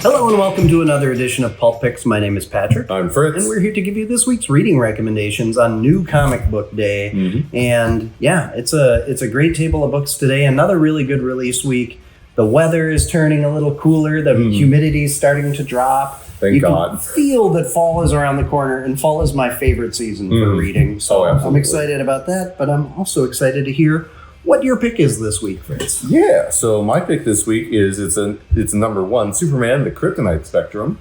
Hello and welcome to another edition of Pulp Picks. My name is Patrick. I'm Fritz. And we're here to give you this week's reading recommendations on New Comic Book Day. Mm-hmm. And yeah, it's a great table of books today. Another really good release week. The weather is turning a little cooler. The humidity is starting to drop. Thank God. You can feel that fall is around the corner, and fall is my favorite season for reading. So I'm excited about that, but I'm also excited to hear what your pick is this week, Fritz. Yeah, so my pick this week is it's number one, Superman, the Kryptonite Spectrum.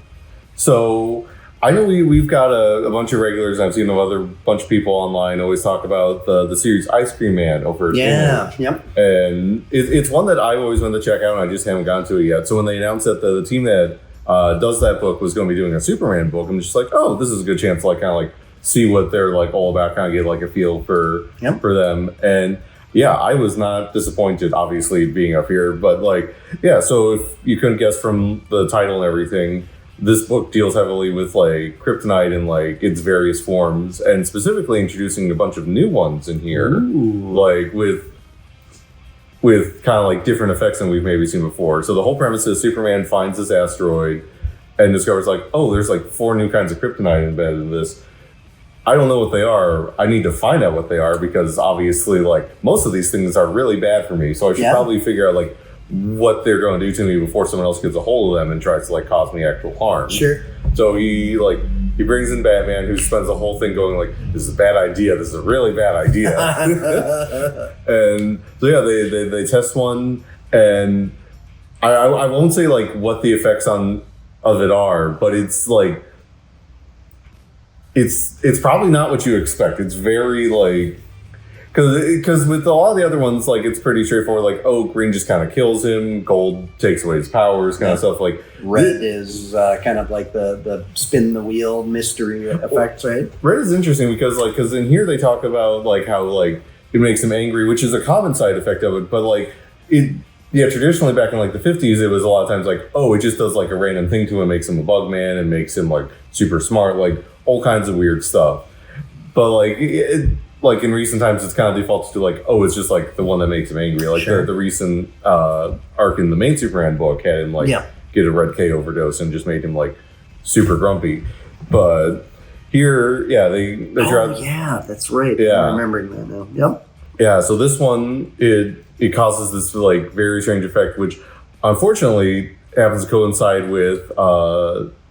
So I know we've got a bunch of regulars. I've seen a bunch of people online always talk about the series Ice Cream Man over at Image. Yep. And it's one that I've always wanted to check out, and I just haven't gotten to it yet. So when they announced that the team that does that book was going to be doing a Superman book, I'm just like, oh, this is a good chance to kind of see what they're all about, kind of get a feel for them. And yeah, I was not disappointed, obviously, being up here. But so if you couldn't guess from the title and everything, this book deals heavily with kryptonite and its various forms, and specifically introducing a bunch of new ones in here. Ooh. With kind of different effects than we've maybe seen before. So the whole premise is Superman finds this asteroid and discovers there's 4 new kinds of kryptonite embedded in this. I don't know what they are. I need to find out what they are, because obviously most of these things are really bad for me. So I should probably figure out what they're going to do to me before someone else gets a hold of them and tries to cause me actual harm. Sure. So he brings in Batman, who spends the whole thing going this is a bad idea. This is a really bad idea. And so yeah, they test one, and I won't say what the effects of it are, but it's it's probably not what you expect. It's very because with a lot of the other ones, it's pretty straightforward. Green just kind of kills him. Gold takes away his powers, kind of stuff. Red is kind of the spin the wheel mystery effects, right? Red is interesting because in here they talk about how it makes him angry, which is a common side effect of it. But traditionally back in the 50s, it was a lot of times it just does a random thing to him, makes him a bug man and makes him super smart, all kinds of weird stuff. But in recent times, it's kind of defaults to it's just the one that makes him angry. Sure. The recent arc in the main Superman book had him get a red K overdose and just made him super grumpy. But here, they yeah, that's right. Yeah, I'm remembering that now. Yep. Yeah, so this one it causes this very strange effect, which unfortunately happens to coincide with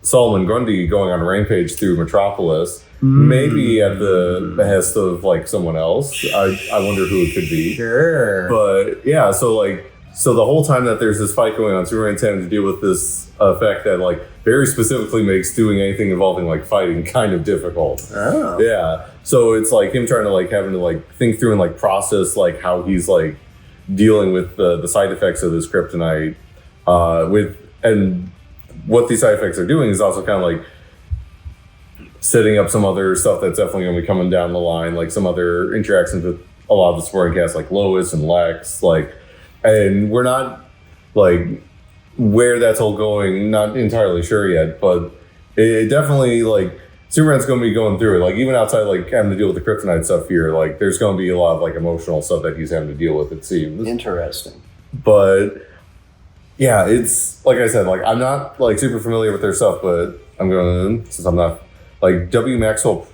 Solomon Grundy going on a rampage through Metropolis. Maybe at the behest of someone else. I wonder who it could be. Sure. But yeah, so the whole time that there's this fight going on, Superman's having to deal with this effect that very specifically makes doing anything involving fighting kind of difficult. Oh. Yeah. So it's him trying to having to think through and process how he's dealing with the side effects of this kryptonite. And what these side effects are doing is also kind of setting up some other stuff that's definitely going to be coming down the line, some other interactions with a lot of the supporting cast, Lois and Lex, and we're not where that's all going, not entirely sure yet, but it definitely Superman's going to be going through it, even outside having to deal with the kryptonite stuff here, there's going to be a lot of emotional stuff that he's having to deal with, it seems. Interesting. But yeah, it's I said, I'm not super familiar with their stuff, but I'm going to, since I'm not W. Maxwell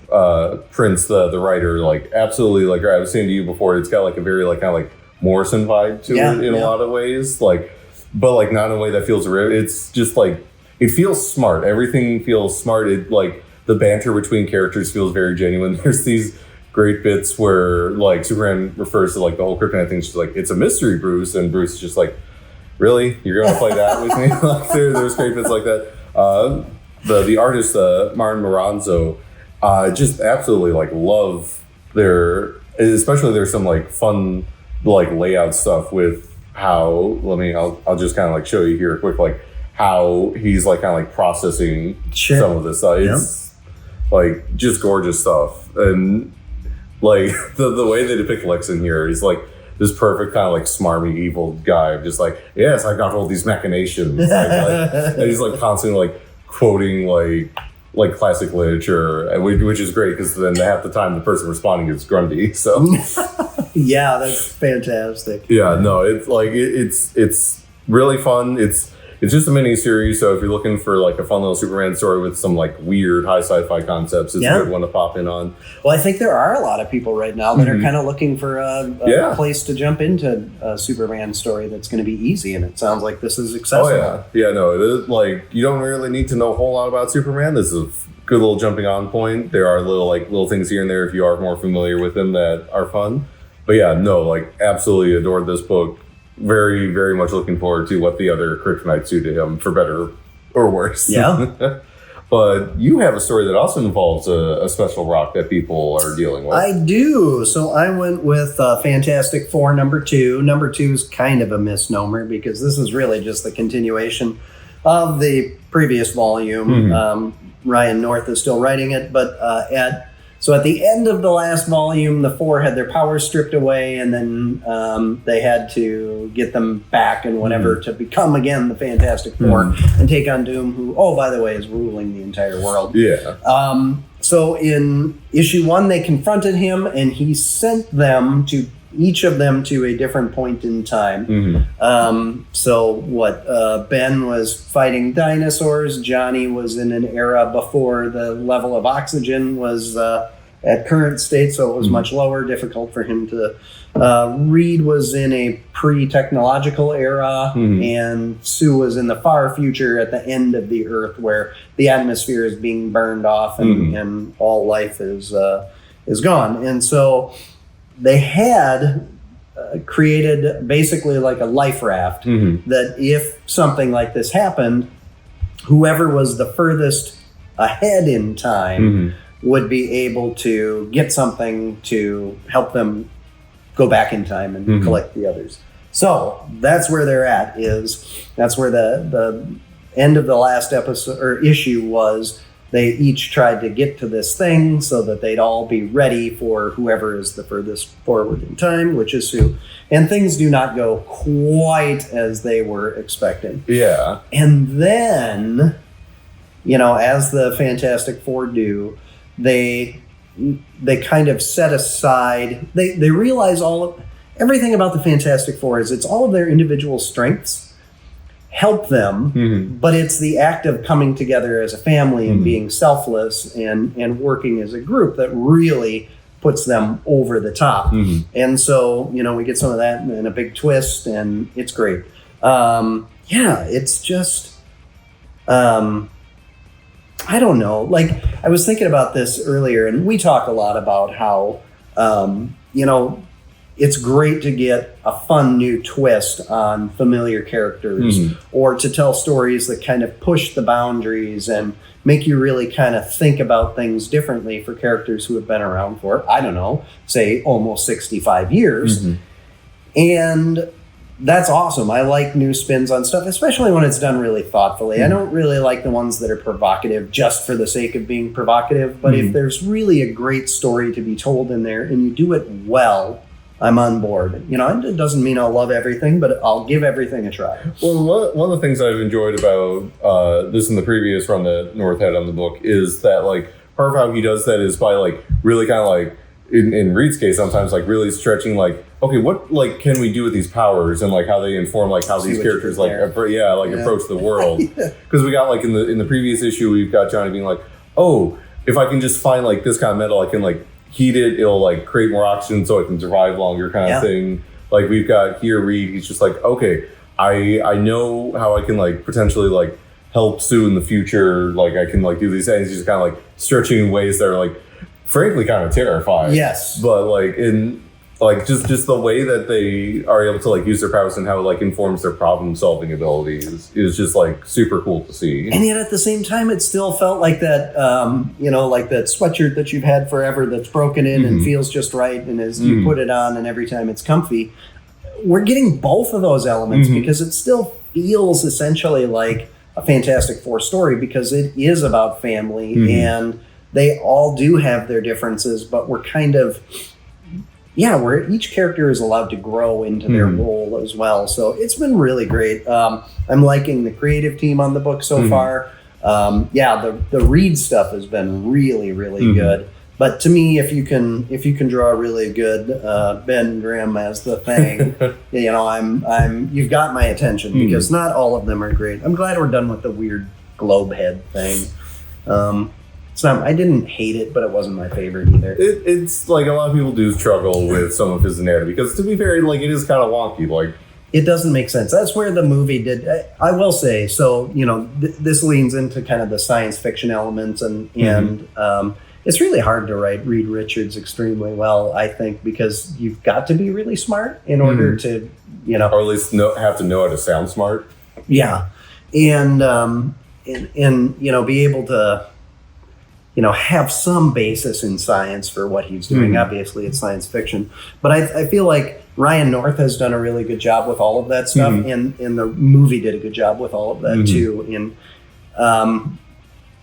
Prince, the writer, absolutely, I was saying to you before, it's got a very kind of Morrison vibe to it in a lot of ways, but not in a way that feels it's just it feels smart. Everything feels smart. It the banter between characters feels very genuine. There's these great bits where Superman refers to the whole kryptonite thing. She's it's a mystery, Bruce, and Bruce is just really, you're gonna play that with me? There's great bits like that. The artist Martin Moranzo, just absolutely love especially there's some fun layout stuff with how I'll just kind of show you here quick how he's kind of processing some of this stuff. It's just gorgeous stuff, and the way they depict Lex in here is this perfect kind of smarmy evil guy, just yes, I got all these machinations, and he's constantly quoting classic literature, which is great because then half the time the person responding is Grundy. So yeah, that's fantastic. Yeah, no, it's it's really fun. It's just a mini series, so if you're looking for like a fun little Superman story with some like weird high sci-fi concepts, it's a good one to pop in on. Well, I think there are a lot of people right now that are kind of looking for a place to jump into a Superman story that's going to be easy, and it sounds like this is accessible. Oh yeah, no, it is like you don't really need to know a whole lot about Superman. This is a good little jumping on point. There are little things here and there if you are more familiar with him that are fun. But yeah, no, like absolutely adored this book. Very, very much looking forward to what the other kryptonites do to him, for better or worse. Yeah. But you have a story that also involves a special rock that people are dealing with. I do. So I went with Fantastic Four number 2. Number 2 is kind of a misnomer because this is really just the continuation of the previous volume. Ryan North is still writing it, but at the end of the last volume, the Four had their powers stripped away, and then they had to get them back and whatever to become again the Fantastic Four and take on Doom, who, oh, by the way, is ruling the entire world. Yeah. So in issue 1, they confronted him, and he sent them to each of them to a different point in time. Ben was fighting dinosaurs. Johnny was in an era before the level of oxygen was at current state, so it was much lower, difficult for him to Reed was in a pre-technological era, and Sue was in the far future at the end of the Earth, where the atmosphere is being burned off and all life is gone. And so they had created basically like a life raft that if something like this happened, whoever was the furthest ahead in time would be able to get something to help them go back in time and collect the others. So that's where they're at. That's where the end of the last episode or issue was. They each tried to get to this thing so that they'd all be ready for whoever is the furthest forward in time, which is Sue. And things do not go quite as they were expecting. Yeah. And then, as the Fantastic Four do, they kind of set aside, they realize everything about the Fantastic Four is it's all of their individual strengths help them, but it's the act of coming together as a family and being selfless and working as a group that really puts them over the top. And so, we get some of that and a big twist, and it's great. It's just, I don't know. Like, I was thinking about this earlier, and we talk a lot about how, it's great to get a fun new twist on familiar characters or to tell stories that kind of push the boundaries and make you really kind of think about things differently for characters who have been around for, I don't know, say almost 65 years. And that's awesome. I like new spins on stuff, especially when it's done really thoughtfully. I don't really like the ones that are provocative just for the sake of being provocative. But if there's really a great story to be told in there and you do it well, I'm on board. It doesn't mean I'll love everything, but I'll give everything a try. Well, one of the things I've enjoyed about this and the previous run that North had on the book is that, like, part of how he does that is by, like, really kind of, like, in Reed's case, sometimes, like, really stretching, like, okay, what, like, can we do with these powers and, like, how they inform, like, how these characters, like, approach the world. Because we got, like, in the previous issue, we've got Johnny being like, oh, if I can just find, like, this kind of metal, I can, like, heat it, it'll like create more oxygen so it can survive longer kind of thing. Like we've got here Reed, he's just like, okay, I know how I can like potentially like help Sue in the future, like I can like do these things. He's just kind of like stretching in ways that are like frankly kind of terrifying. Yes. But like in like just the way that they are able to like use their powers and how it like informs their problem solving abilities is just like super cool to see. And yet at the same time, it still felt like that, like that sweatshirt that you've had forever that's broken in and feels just right. And as you put it on and every time it's comfy, we're getting both of those elements because it still feels essentially like a Fantastic Four story because it is about family and they all do have their differences, but we're kind of... where each character is allowed to grow into their role as well. So it's been really great. I'm liking the creative team on the book so far. The Reed stuff has been really, really good. But to me, if you can draw a really good Ben Grimm as the Thing, you've got my attention, because not all of them are great. I'm glad we're done with the weird globe head thing. I didn't hate it, but it wasn't my favorite either. It's like a lot of people do struggle with some of his anatomy, because to be fair, like, it is kind of wonky. Like, it doesn't make sense. That's where the movie did. I will say, so, this leans into kind of the science fiction elements, and it's really hard to write Reed Richards extremely well, I think, because you've got to be really smart in order to, or at least have to know how to sound smart. Yeah. And be able to, have some basis in science for what he's doing. Obviously, it's science fiction. But I feel like Ryan North has done a really good job with all of that stuff, and the movie did a good job with all of that, too. And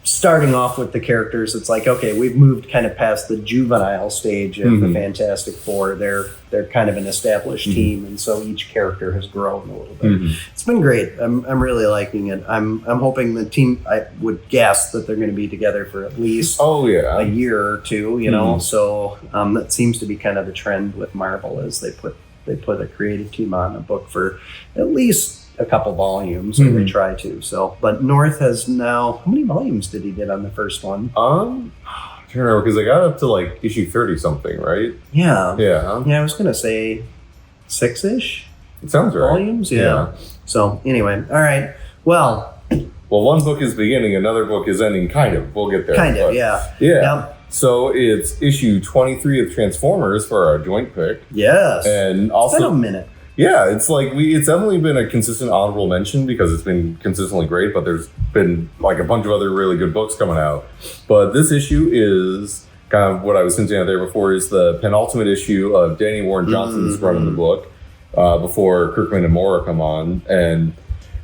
starting off with the characters, it's like, okay, we've moved kind of past the juvenile stage of the Fantastic Four. They're kind of an established team, and so each character has grown a little bit. It's been great. I'm really liking it. I'm hoping the team, I would guess that they're going to be together for at least a year or two, so that seems to be kind of the trend with Marvel, is they put a creative team on a book for at least a couple volumes, or they try to. So, but North has now, how many volumes did he get on the first one? I can't remember, because they got up to like issue 30 something, right? Yeah. I was gonna say 6-ish. It sounds right. Volumes. Yeah. So anyway, all right. Well, one book is beginning, another book is ending. Kind of. We'll get there. Kind of. Yeah. Yeah. So it's issue 23 of Transformers for our joint pick. Yes. And also, it's been a minute. Yeah, it's like it's definitely been a consistent honorable mention, because it's been consistently great, but there's been like a bunch of other really good books coming out. But this issue is kind of what I was hinting at there before, is the penultimate issue of Danny Warren Johnson's run of the book, before Kirkman and Mora come on. And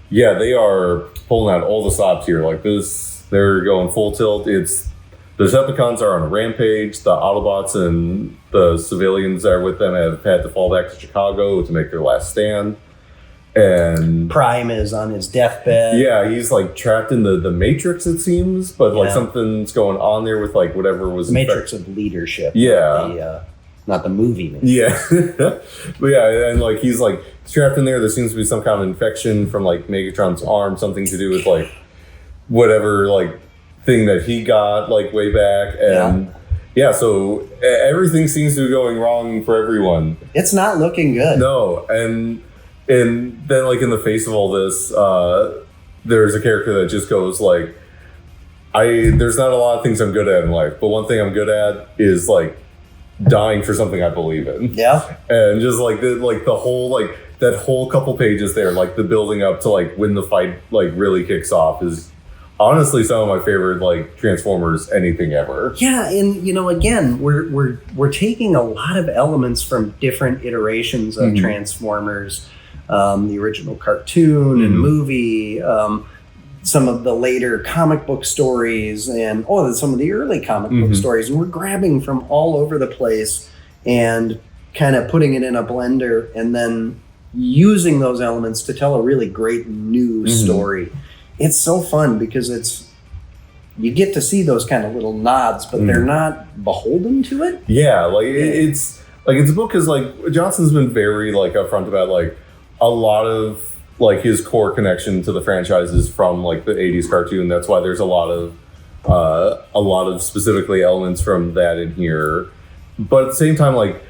yeah, they are pulling out all the stops here. Like this, they're going full tilt. The Decepticons are on a rampage. The Autobots and the civilians that are with them have had to fall back to Chicago to make their last stand. And Prime is on his deathbed. Yeah, he's like trapped in the Matrix, it seems, but like something's going on there with like whatever was the Matrix of leadership. Yeah. Not the movie. Maybe. Yeah. But yeah, and like he's like trapped in there. There seems to be some kind of infection from like Megatron's arm, something to do with like whatever like thing that he got like way back. And so everything seems to be going wrong for everyone. It's not looking good. No. And then like in the face of all this, there's a character that just goes like, there's not a lot of things I'm good at in life, but one thing I'm good at is like dying for something I believe in. Yeah. And just like the whole like that whole couple pages there, like the building up to like when the fight like really kicks off, is honestly some of my favorite like Transformers anything ever. Yeah, and again, we're taking a lot of elements from different iterations of Transformers, the original cartoon and movie, some of the later comic book stories, and some of the early comic book stories, and we're grabbing from all over the place and kind of putting it in a blender, and then using those elements to tell a really great new story. It's so fun because you get to see those kind of little nods, but they're not beholden to it. Yeah, like it's a book, because like Johnson's been very like upfront about like a lot of like his core connection to the franchises from like the 80s cartoon. That's why there's a lot of specifically elements from that in here. But at the same time, like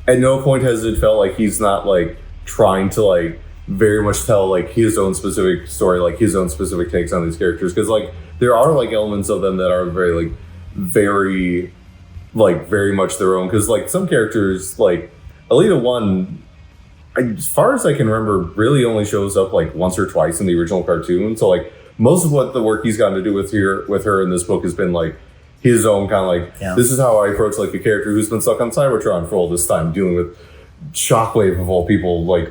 at no point has it felt like he's not like trying to like very much tell like his own specific story, like his own specific takes on these characters, because like there are like elements of them that are very much their own, because like some characters like Alita 1, as far as I can remember, really only shows up like once or twice in the original cartoon. So like most of what the work he's gotten to do with her in this book has been like his own kind of like, this is how I approach like a character who's been stuck on Cybertron for all this time, dealing with Shockwave of all people, like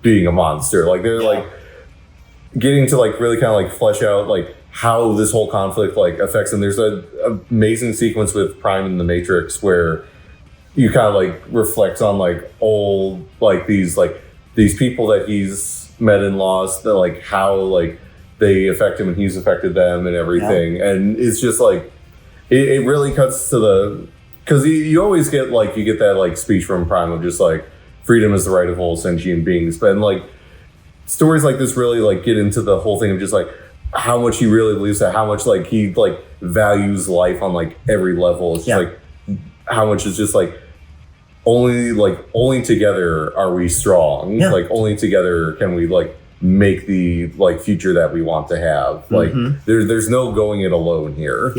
being a monster. Like they're like getting to like really kind of like flesh out like how this whole conflict like affects them. There's an amazing sequence with Prime in the Matrix where you kind of like reflect on like old like these people that he's met and lost, that like how like they affect him and he's affected them and everything. And it's just like it really cuts to the, because you always get like, you get that like speech from Prime of just like, freedom is the right of all sentient beings. But like, stories like this really like get into the whole thing of just like how much he really believes that, how much like he like values life on like every level. It's just like how much is just like only together are we strong. Like only together can we like make the like future that we want to have. Like there's no going it alone here.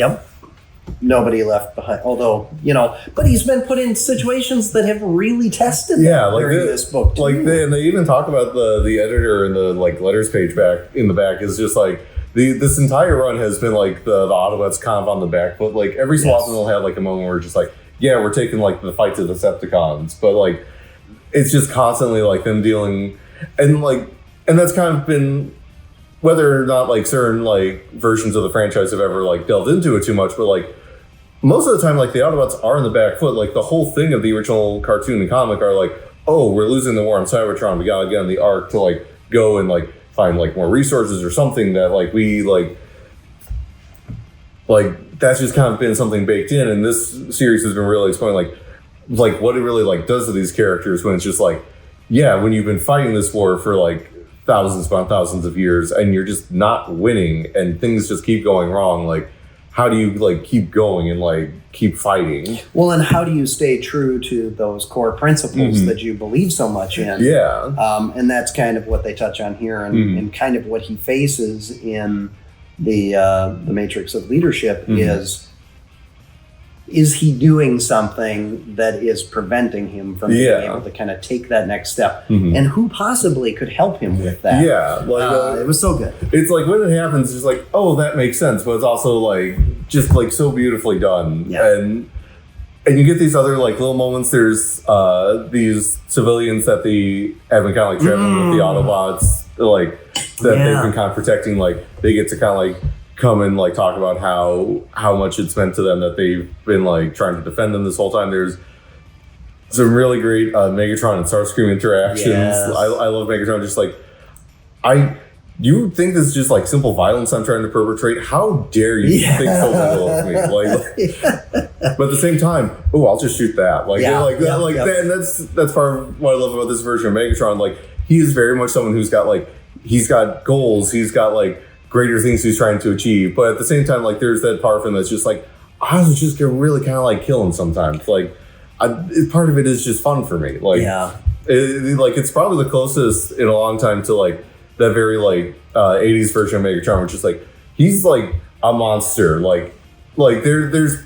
Nobody left behind. Although, you know, but he's been put in situations that have really tested him like during this book too. Like they even talk about the editor and the like letters page back in the back is just like this entire run has been like the Autobots kind of on the back, but like every so often they'll have like a moment where it's just like, yeah, we're taking like the fight to the Decepticons, but like it's just constantly like them dealing and that's kind of been, whether or not like certain like versions of the franchise have ever like delved into it too much, but like most of the time like the Autobots are in the back foot. Like the whole thing of the original cartoon and comic are like, oh, we're losing the war on Cybertron, we gotta get on the Ark to like go and like find like more resources or something that like we like that's just kind of been something baked in. And this series has been really exploring like what it really like does to these characters when it's just like, yeah, when you've been fighting this war for like thousands upon thousands of years and you're just not winning and things just keep going wrong, like how do you like keep going and like keep fighting? Well, and how do you stay true to those core principles that you believe so much in? And that's kind of what they touch on here, and kind of what he faces in the Matrix of Leadership is he doing something that is preventing him from being able to kind of take that next step? And who possibly could help him with that? It was so good. It's like when it happens, it's just like, oh, that makes sense, but it's also like just like so beautifully done. And you get these other like little moments. There's these civilians that they have been kind of like traveling with the Autobots, like that they've been kind of protecting. Like they get to kind of like come and like talk about how much it's meant to them that they've been like trying to defend them this whole time. There's some really great Megatron and Starscream interactions. I love Megatron. Just like you think this is just like simple violence I'm trying to perpetrate? How dare you think so little of me? But at the same time, oh, I'll just shoot that. That. And that's part of what I love about this version of Megatron. Like he is very much someone who's got like he's got goals. He's got like greater things he's trying to achieve, but at the same time, like there's that part of him that's just like I was just gonna really kind of like kill him sometimes. Like part of it is just fun for me. Like it's probably the closest in a long time to like that very like 80s version of Megatron, which is like he's like a monster. Like there's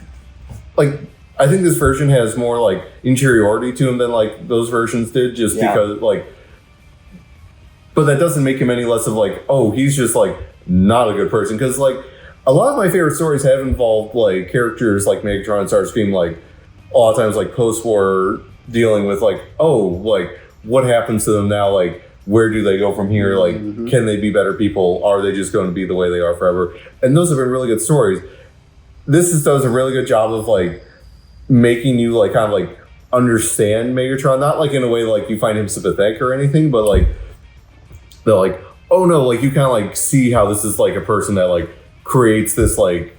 like I think this version has more like interiority to him than like those versions did, just because like. But that doesn't make him any less of like, oh, he's just like not a good person, because like a lot of my favorite stories have involved like characters like Megatron and Starscream, like a lot of times like post-war dealing with like, oh, like what happens to them now, like where do they go from here, like can they be better people, are they just going to be the way they are forever? And those have been really good stories. This does a really good job of like making you like kind of like understand Megatron, not like in a way like you find him sympathetic or anything, but like they're like, oh no, like you kind of like see how this is like a person that like creates this like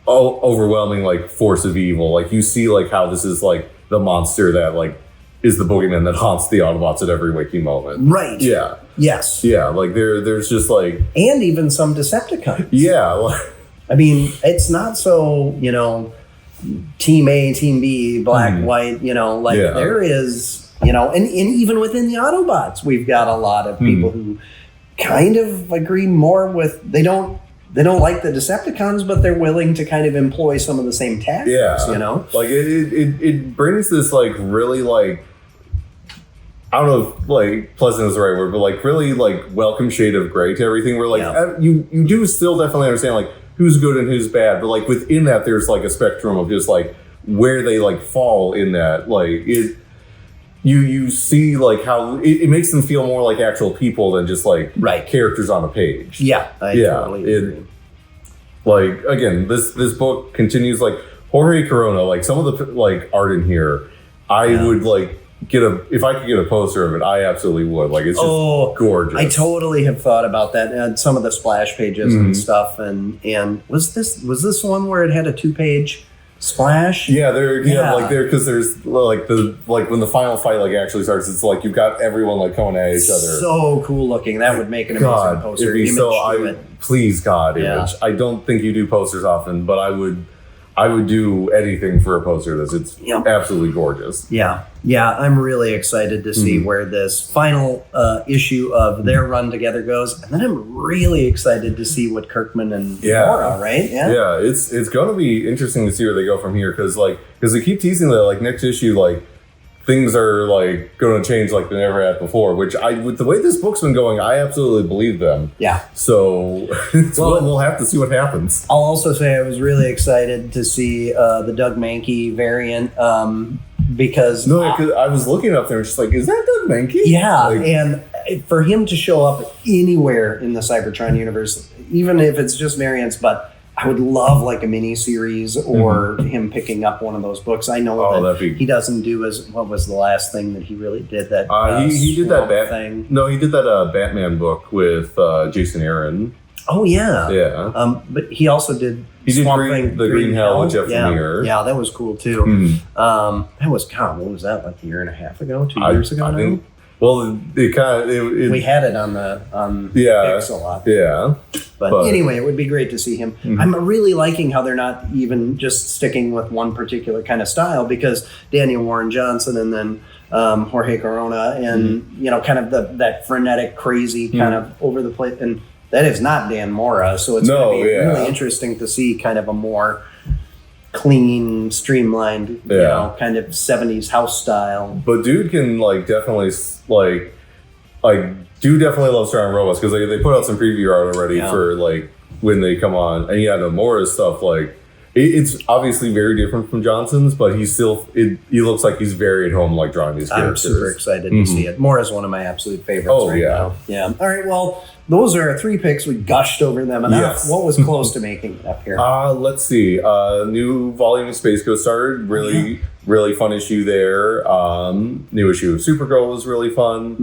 overwhelming like force of evil. Like you see like how this is like the monster that like is the boogeyman that haunts the Autobots at every waking moment. Right. Yeah. Yes. Yeah. Like there's just like, and even some Decepticons. Yeah. I mean, it's not so, you know, Team A, Team B, black, white, you know, like there is, you know, and even within the Autobots, we've got a lot of people who kind of agree more with, they don't like the Decepticons, but they're willing to kind of employ some of the same tactics, you know? Like it brings this like really like, I don't know if like pleasant is the right word, but like really like welcome shade of gray to everything, where like you do still definitely understand like who's good and who's bad, but like within that there's like a spectrum of just like where they like fall in that. Like you see like how it makes them feel more like actual people than just like characters on a page. Yeah, I totally agree. Like again, this book continues like Jorge Corona, like some of the like art in here, I would like if I could get a poster of it, I absolutely would. Like, it's just gorgeous. I totally have thought about that, and some of the splash pages and stuff. And was this one where it had a 2-page splash? Yeah, because there's like when the final fight like actually starts, it's like you've got everyone like coming at each other. So cool looking. That would make an amazing poster. Please, God, Yeah. Image. I don't think you do posters often, but I would do anything for a poster. It's absolutely gorgeous. Yeah. I'm really excited to see where this final issue of their run together goes, and then I'm really excited to see what Kirkman and Mora, right? Yeah, it's going to be interesting to see where they go from here because they keep teasing that like next issue like things are like going to change like they never had before. Which with the way this book's been going, I absolutely believe them. Yeah. So we'll have to see what happens. I'll also say I was really excited to see the Doug Mankey variant. Because I was looking up there and just like, is that Doug Mankey? Yeah, and for him to show up anywhere in the Cybertron universe, even if it's just variants, but I would love like a mini series or him picking up one of those books. I know that he doesn't do what was the last thing that he really did that he did that thing. No, he did that Batman book with Jason Aaron. Oh yeah, yeah. But he also did. The Green Hell with Jeff Lemire. Yeah, that was cool too. That was what was that, like a year and a half ago, 2 years ago? I think. Well, we had it on Picks a lot. Yeah. But anyway, it would be great to see him. I'm really liking how they're not even just sticking with one particular kind of style, because Daniel Warren Johnson and then Jorge Corona and kind of that frenetic, crazy kind of over the place, and that is not Dan Mora, so it's going to be really interesting to see kind of a more clean, streamlined, kind of 70s house style. But dude can definitely dude definitely loves Strong Robots, because they put out some preview art already for when they come on, and Mora's stuff it's obviously very different from Johnson's, but he looks like he's very at home drawing these characters. I'm super excited to see it. Mora's one of my absolute favorites now. Yeah. All right, well, those are our 3 picks. We gushed over them enough. Yes. What was close to making it up here? Let's see. New volume of Space Ghost started. Really, really fun issue there. New issue of Supergirl was really fun.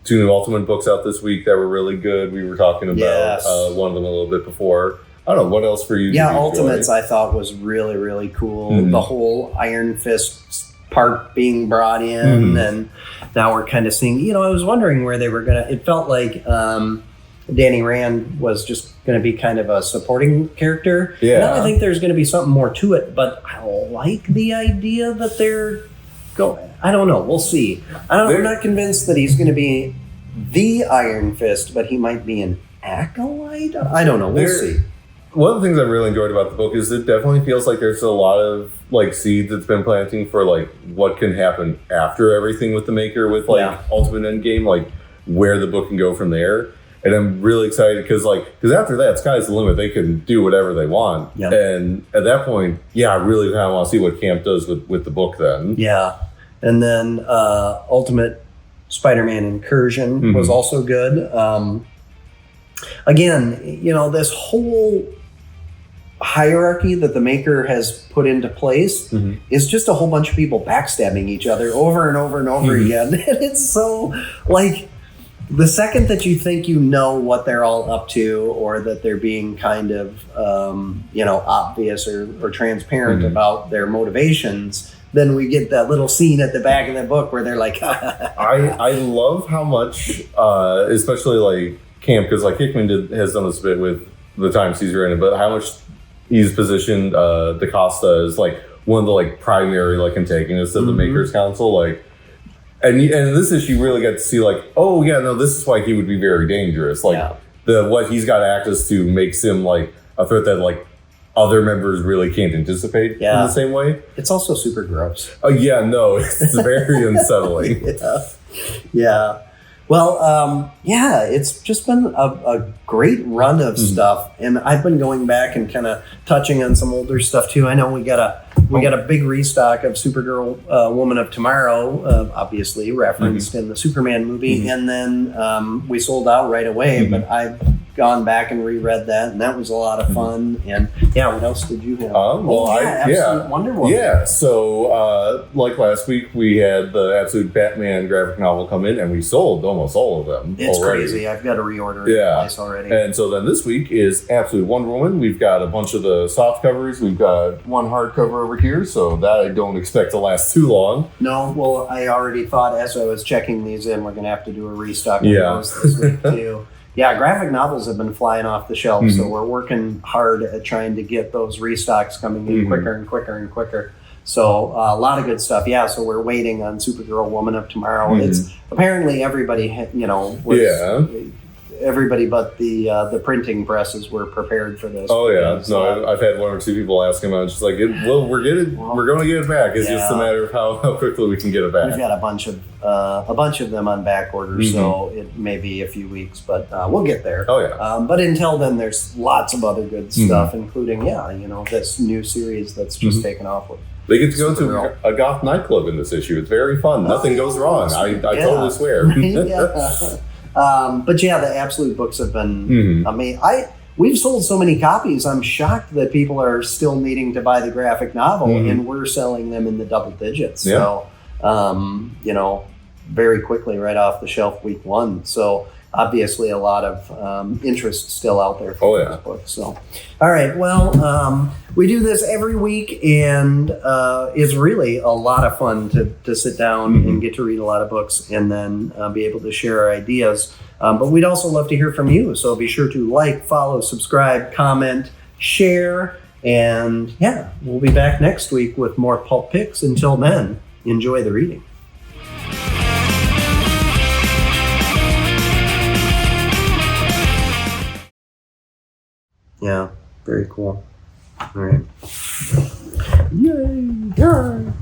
2 new Ultimate books out this week that were really good. We were talking about one of them a little bit before. I don't know, what else for you? Yeah, Ultimates I thought was really, really cool. The whole Iron Fist part being brought in, and now we're kind of seeing, I was wondering where they were going to, it felt like Danny Rand was just going to be kind of a supporting character. Yeah. Now I think there's going to be something more to it, but I like the idea that they're going, I don't know, we'll see. I'm not convinced that he's going to be the Iron Fist, but he might be an acolyte. I don't know, we'll see. One of the things I really enjoyed about the book is it definitely feels like there's a lot of seeds that's been planting for what can happen after everything with the Maker, with Ultimate Endgame, where the book can go from there. And I'm really excited because after that, sky's the limit. They can do whatever they want. Yep. And at that point, I really kind of want to see what Camp does with the book then. Yeah. And then Ultimate Spider-Man Incursion was also good. Again, this whole hierarchy that the Maker has put into place is just a whole bunch of people backstabbing each other over and over and over again. And it's so the second that you think what they're all up to, or that they're being kind of obvious or transparent about their motivations, then we get that little scene at the back of the book where they're like I love how much especially Camp, because Hickman has done this a bit with the times he's written, but how much he's positioned DaCosta as one of the primary antagonists of the Makers Council, and in this issue you really got to see this is why he would be very dangerous. What he's got access to makes him a threat that other members really can't anticipate in the same way. It's also super gross. Oh it's very unsettling. Yeah. Well, it's just been a great run of stuff, and I've been going back and kind of touching on some older stuff too. I know we got a big restock of Supergirl, Woman of Tomorrow, obviously referenced in the Superman movie, and then we sold out right away. But gone back and reread that, and that was a lot of fun. And yeah, what else did you have? Absolute Wonder Woman. Yeah, so like last week, we had the Absolute Batman graphic novel come in, and we sold almost all of them. It's already. crazy. I've got to reorder it twice already. And so then this week is Absolute Wonder Woman. We've got a bunch of the soft covers. We've got one hardcover over here, so that I don't expect to last too long. No, well, I already thought as I was checking these in, we're going to have to do a restock of those this week too. Yeah, graphic novels have been flying off the shelf, so we're working hard at trying to get those restocks coming in quicker and quicker and quicker. So a lot of good stuff. Yeah, so we're waiting on Supergirl Woman of Tomorrow. It's apparently everybody, everybody but the printing presses were prepared for this. Oh yeah, no, I've had one or two people ask him. I'm just like, we're going to get it back. It's just a matter of how quickly we can get it back. We've got a bunch of them on back order, so it may be a few weeks, but we'll get there. Oh yeah. But until then, there's lots of other good stuff, including this new series that's just taken off with. They get to go to a goth nightclub in this issue. It's very fun. Nothing goes wrong. I totally swear. But yeah, the Absolute books have been amazing. We've sold so many copies. I'm shocked that people are still needing to buy the graphic novel, and we're selling them in the double digits. Yeah. So, very quickly right off the shelf week one. So obviously a lot of interest still out there for those books. So, all right. Well, we do this every week, and it's really a lot of fun to sit down and get to read a lot of books and then be able to share our ideas. But we'd also love to hear from you. So be sure to like, follow, subscribe, comment, share. And yeah, we'll be back next week with more Pulp Picks. Until then, enjoy the reading. Yeah, very cool. All right. Yay! Yay!